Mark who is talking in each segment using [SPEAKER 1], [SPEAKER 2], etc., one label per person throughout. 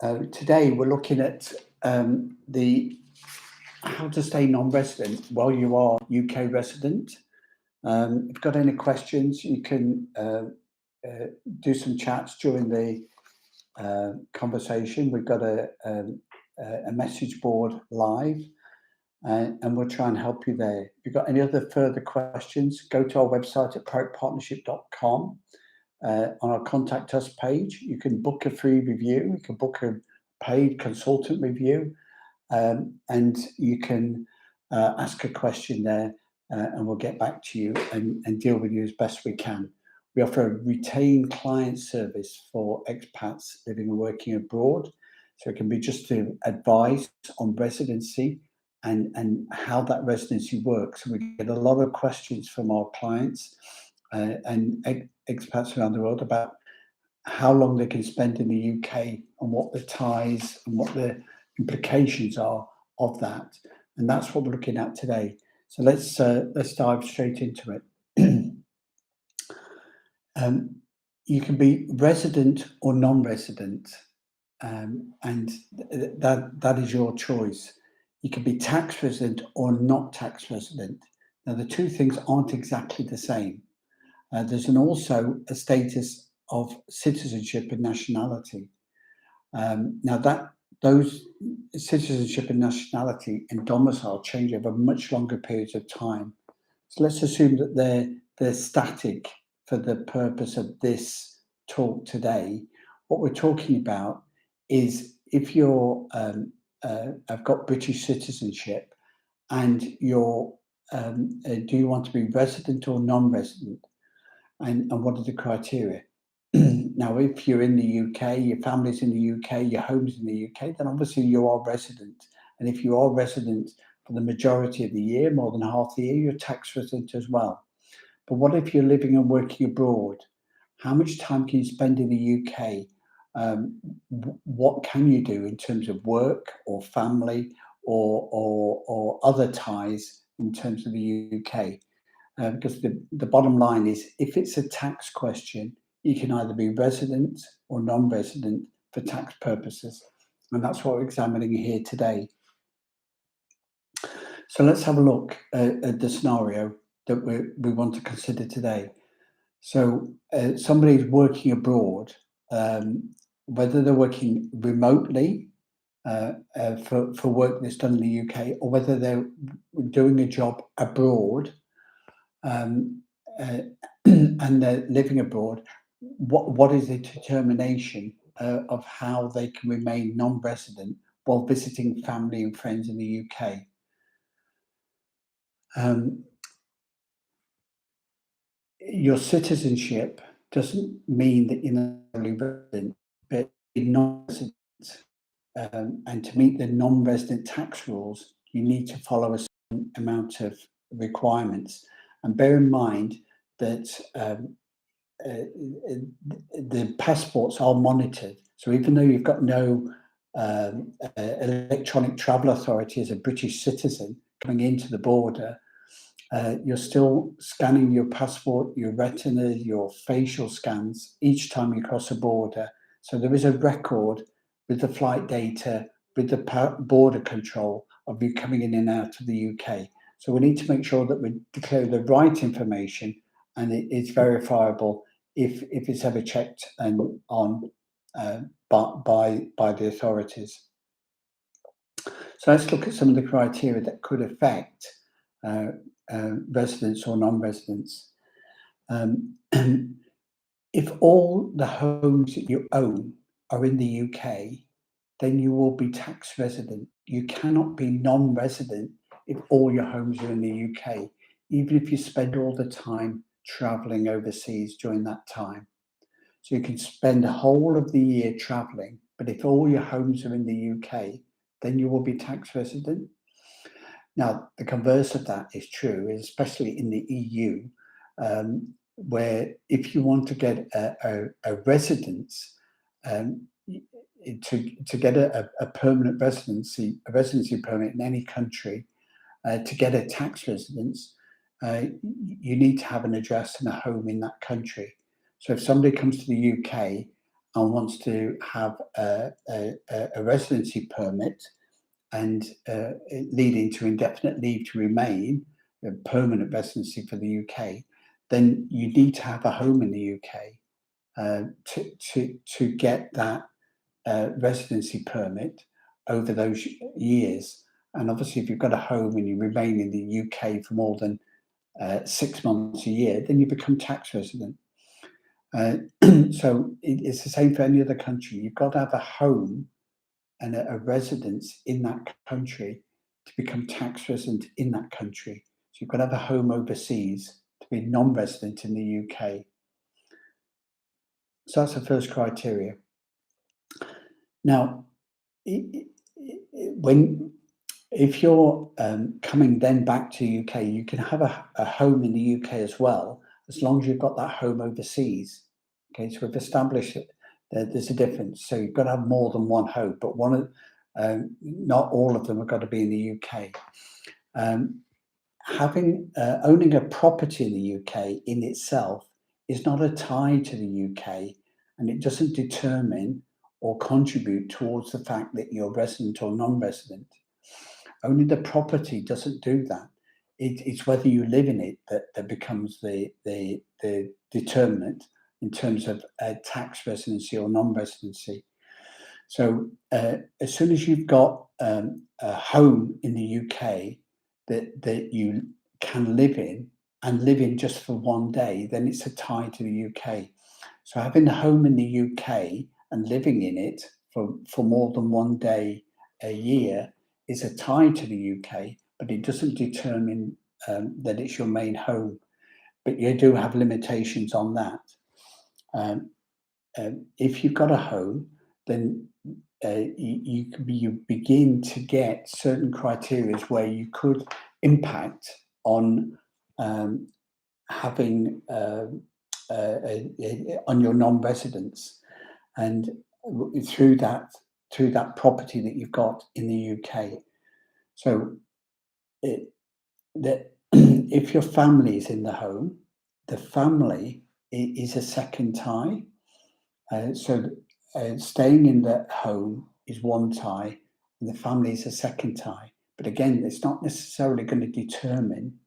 [SPEAKER 1] Today we're looking at the how to stay non-resident while you are UK resident. If you've got any questions, you can do some chats during the conversation. We've got a message board live, and we'll try and help you there. If you've got any other further questions, go to our website at proactpartnership.com. On our contact us page, you can book a free review, you can book a paid consultant review, and you can ask a question there, and we'll get back to you and deal with you as best we can. We offer a retained client service for expats living and working abroad. So it can be just to advise on residency and how that residency works. We get a lot of questions from our clients and expats around the world about how long they can spend in the UK and what the ties and what the implications are of that. And that's what we're looking at today. So let's dive straight into it. You can be resident or non-resident, and that is your choice. You can be tax resident or not tax resident. Now, the two things aren't exactly the same. There's also a status of citizenship and nationality. Now, those citizenship and nationality and domicile change over much longer periods of time. So let's assume that they're static for the purpose of this talk today. What we're talking about is if you're have got British citizenship and you're do you want to be resident or non-resident, and what are the criteria? Now, if you're in the UK, your family's in the UK, your home's in the UK, then obviously you are resident. And if you are resident for the majority of the year, more than half the year, you're tax resident as well. But what if you're living and working abroad? How much time can you spend in the UK? What can you do in terms of work or family or other ties in terms of the UK? Because the bottom line is, if it's a tax question, you can either be resident or non-resident for tax purposes. And that's what we're examining here today. So let's have a look at the scenario that we want to consider today. So somebody's working abroad, whether they're working remotely for work that's done in the UK, or whether they're doing a job abroad, and they're living abroad, what is the determination of how they can remain non-resident while visiting family and friends in the UK? Your citizenship doesn't mean that you're not only resident, but you're non-resident. And to meet the non-resident tax rules, you need to follow a certain amount of requirements. And bear in mind that the passports are monitored. So even though you've got no electronic travel authority as a British citizen coming into the border, you're still scanning your passport, your retina, your facial scans each time you cross a border. So there is a record with the flight data, with the border control of you coming in and out of the UK. So we need to make sure that we declare the right information and it is verifiable if it's ever checked and on by the authorities. So let's look at some of the criteria that could affect residents or non-residents. If all the homes that you own are in the UK, then you will be tax resident. You cannot be non-resident if all your homes are in the UK, even if you spend all the time traveling overseas during that time. So you can spend the whole of the year traveling, but if all your homes are in the UK, then you will be tax resident. Now, the converse of that is true, especially in the EU, where if you want to get a residence, to get a permanent residency, a residency permit in any country, to get a tax residence, you need to have an address and a home in that country. So if somebody comes to the UK and wants to have a residency permit and leading to indefinite leave to remain, a permanent residency for the UK, then you need to have a home in the UK to get that residency permit over those years. And obviously, if you've got a home and you remain in the UK for more than 6 months a year, then you become tax resident. So it's the same for any other country. You've got to have a home and a residence in that country to become tax resident in that country. So you've got to have a home overseas to be non-resident in the UK. So that's the first criteria. Now, if you're coming then back to the UK, you can have a home in the UK as well, as long as you've got that home overseas. Okay, so we've established that there's a difference. So you've got to have more than one home, but not all of them have got to be in the UK. Owning a property in the UK in itself is not a tie to the UK, and it doesn't determine or contribute towards the fact that you're resident or non-resident. Only the property doesn't do that. It's whether you live in it that becomes the determinant in terms of tax residency or non-residency. So as soon as you've got a home in the UK that you can live in and live in just for one day, then it's a tie to the UK. So having a home in the UK and living in it for more than one day a year is a tie to the UK, but it doesn't determine that it's your main home. But you do have limitations on that. If you've got a home, then you begin to get certain criteria where you could impact on having on your non-residents, and through that property that you've got in the UK. So if your family is in the home, the family is a second tie. Staying in the home is one tie, and the family is a second tie. But again, it's not necessarily going to determine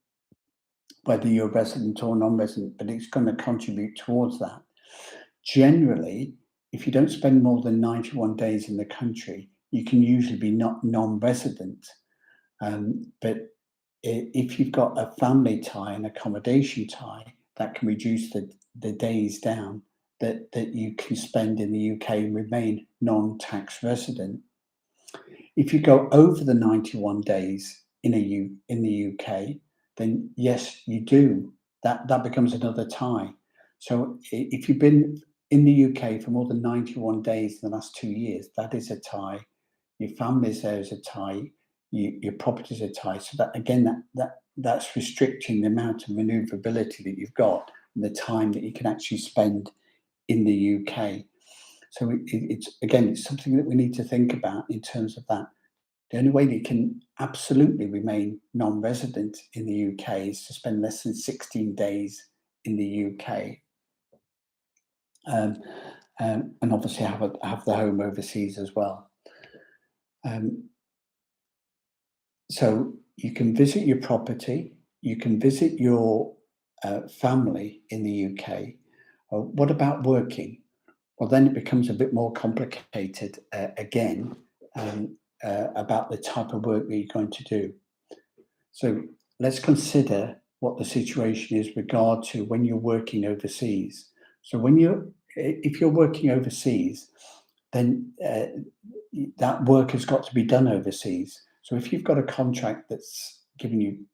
[SPEAKER 1] whether you're resident or non-resident, but it's going to contribute towards that. Generally, if you don't spend more than 91 days in the country, you can usually be non-resident. But if you've got a family tie and accommodation tie, that can reduce the days down that you can spend in the UK and remain non-tax resident. If you go over the 91 days in the UK, then yes, you do. That becomes another tie. So if you've been in the UK for more than 91 days in the last 2 years, that is a tie. Your family's there is a tie. Your property's a tie. So that again, that's restricting the amount of manoeuvrability that you've got and the time that you can actually spend in the UK. So it's something that we need to think about in terms of that. The only way that you can absolutely remain non-resident in the UK is to spend less than 16 days in the UK, and obviously have the home overseas as well. So you can visit your property, you can visit your family in the UK. What about working? Well, then it becomes a bit more complicated again about the type of work that you're going to do. So let's consider what the situation is regard to when you're working overseas. So if you're working overseas, then that work has got to be done overseas. So if you've got a contract that's giving you,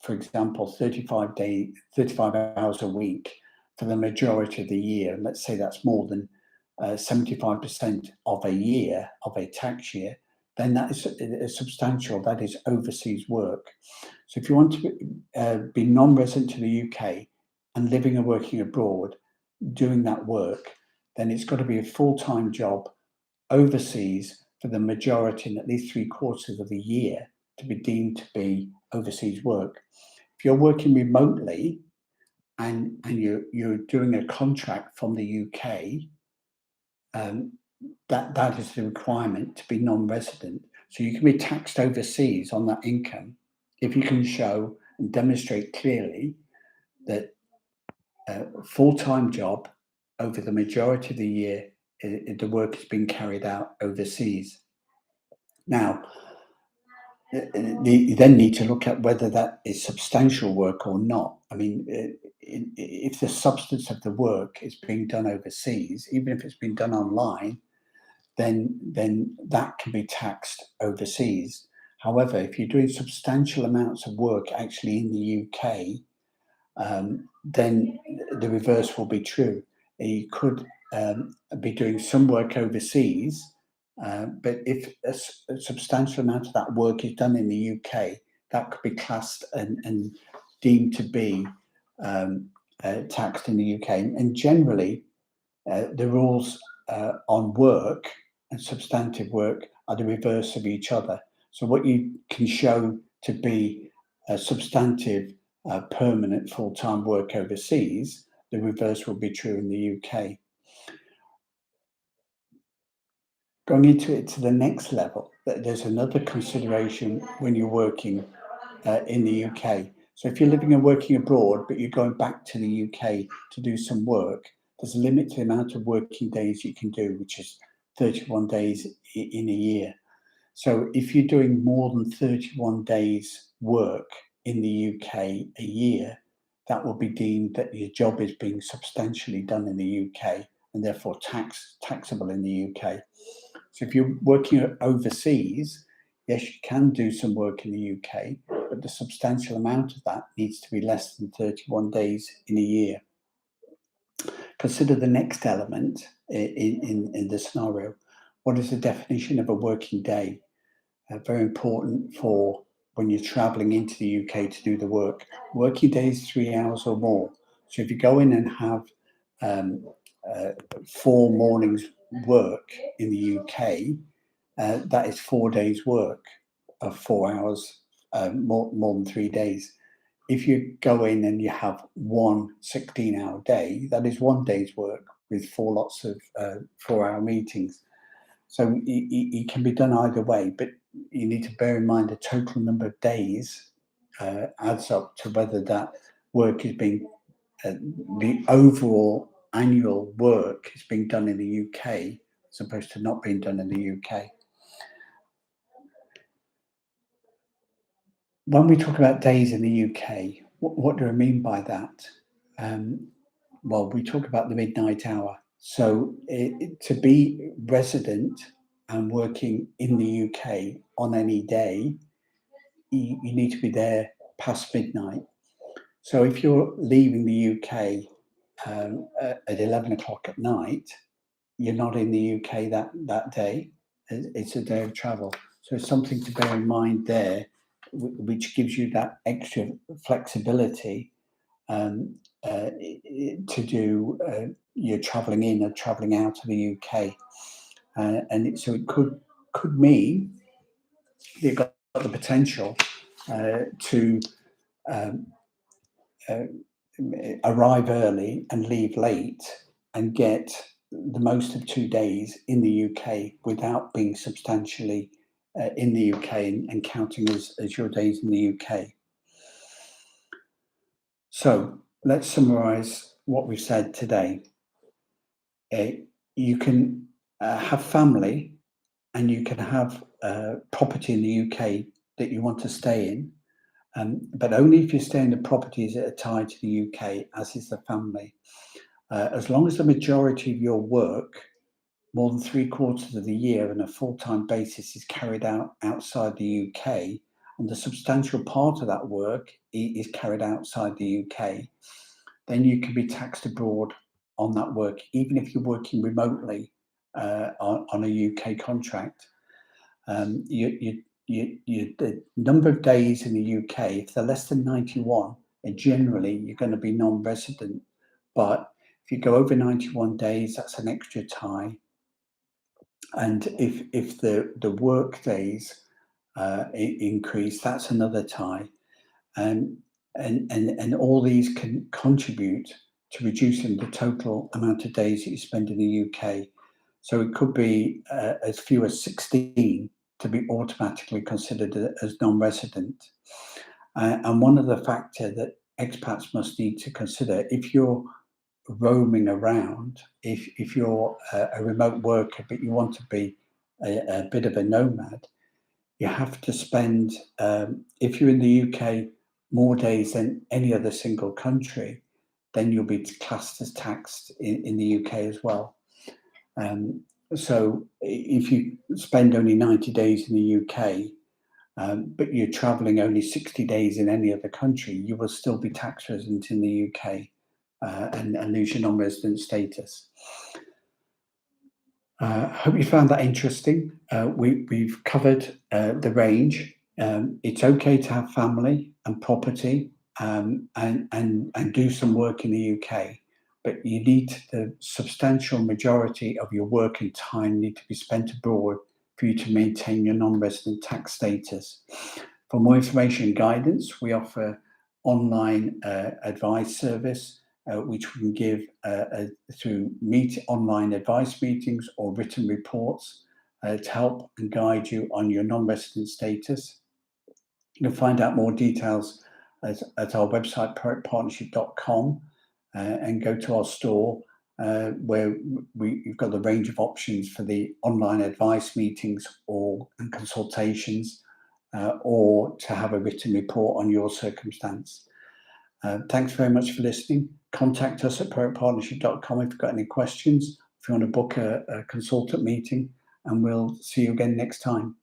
[SPEAKER 1] for example, 35 hours a week for the majority of the year, and let's say that's more than 75% of a year, of a tax year, then that is substantial. That is overseas work. So if you want to be non-resident to the UK and living and working abroad, doing that work, then it's got to be a full-time job overseas for the majority and at least 3/4 of the year to be deemed to be overseas work. If you're working remotely and you're doing a contract from the UK, that is the requirement to be non-resident. So you can be taxed overseas on that income if you can show and demonstrate clearly that a full-time job over the majority of the year, the work is being carried out overseas. Now, you then need to look at whether that is substantial work or not. I mean, if the substance of the work is being done overseas, even if it's been done online, then that can be taxed overseas. However, if you're doing substantial amounts of work actually in the UK, then the reverse will be true. You could be doing some work overseas, but if a substantial amount of that work is done in the UK, that could be classed and deemed to be taxed in the UK. And generally, the rules on work and substantive work are the reverse of each other. So what you can show to be a substantive, permanent, full-time work overseas, the reverse will be true in the UK. Going into it to the next level, there's another consideration when you're working in the UK. So if you're living and working abroad, but you're going back to the UK to do some work, there's a limit to the amount of working days you can do, which is 31 days in a year. So if you're doing more than 31 days work in the UK a year, that will be deemed that your job is being substantially done in the UK and therefore taxable in the UK. So if you're working overseas, yes, you can do some work in the UK, but the substantial amount of that needs to be less than 31 days in a year. Consider the next element in the scenario. What is the definition of a working day? Very important for when you're traveling into the UK to do the work. Working day is 3 hours or more. So if you go in and have 4 mornings work in the UK, that is 4 days work of 4 hours, more than 3 days. If you go in and you have one 16-hour day, that is 1 day's work with 4 lots of 4-hour meetings. So it can be done either way, but you need to bear in mind the total number of days adds up to whether that work is being, the overall annual work is being done in the UK as opposed to not being done in the UK. When we talk about days in the UK, what do I mean by that? Well, we talk about the midnight hour. So to be resident and working in the UK on any day, you need to be there past midnight. So if you're leaving the UK at 11 o'clock at night, you're not in the UK that day. It's a day of travel. So it's something to bear in mind there, which gives you that extra flexibility to do your travelling in or travelling out of the UK. So it could mean you've got the potential to arrive early and leave late and get the most of 2 days in the UK without being substantially in the UK and counting as your days in the UK. So let's summarize what we've said today. You can have family and you can have property in the UK that you want to stay in, but only if you stay in the properties that are tied to the UK, as is the family. As long as the majority of your work, more than 3/4 of the year on a full-time basis, is carried out outside the UK, and the substantial part of that work is carried outside the UK, then you can be taxed abroad on that work, even if you're working remotely on a UK contract. The number of days in the UK, if they're less than 91, and generally you're going to be non-resident. But if you go over 91 days, that's an extra tie. And if the work days increase, that's another tie. And all these can contribute to reducing the total amount of days that you spend in the UK. So it could be as few as 16 to be automatically considered as non-resident. And one of the factors that expats must need to consider, if you're roaming around, if you're a remote worker but you want to be a bit of a nomad, you have to spend, if you're in the UK, more days than any other single country, then you'll be classed as taxed in the UK as well. So if you spend only 90 days in the UK, but you're traveling only 60 days in any other country, you will still be tax resident in the UK and lose your non-resident status. Hope you found that interesting. We've covered the range. It's okay to have family and property and do some work in the UK, but you need the substantial majority of your working time need to be spent abroad for you to maintain your non-resident tax status. For more information and guidance, we offer online advice service, which we can give through online advice meetings or written reports to help and guide you on your non-resident status. You'll find out more details at our website, partnership.com, and go to our store where we've got the range of options for the online advice meetings and consultations, or to have a written report on your circumstance. Thanks very much for listening. Contact us at partnership.com if you've got any questions, if you want to book a consultant meeting, and we'll see you again next time.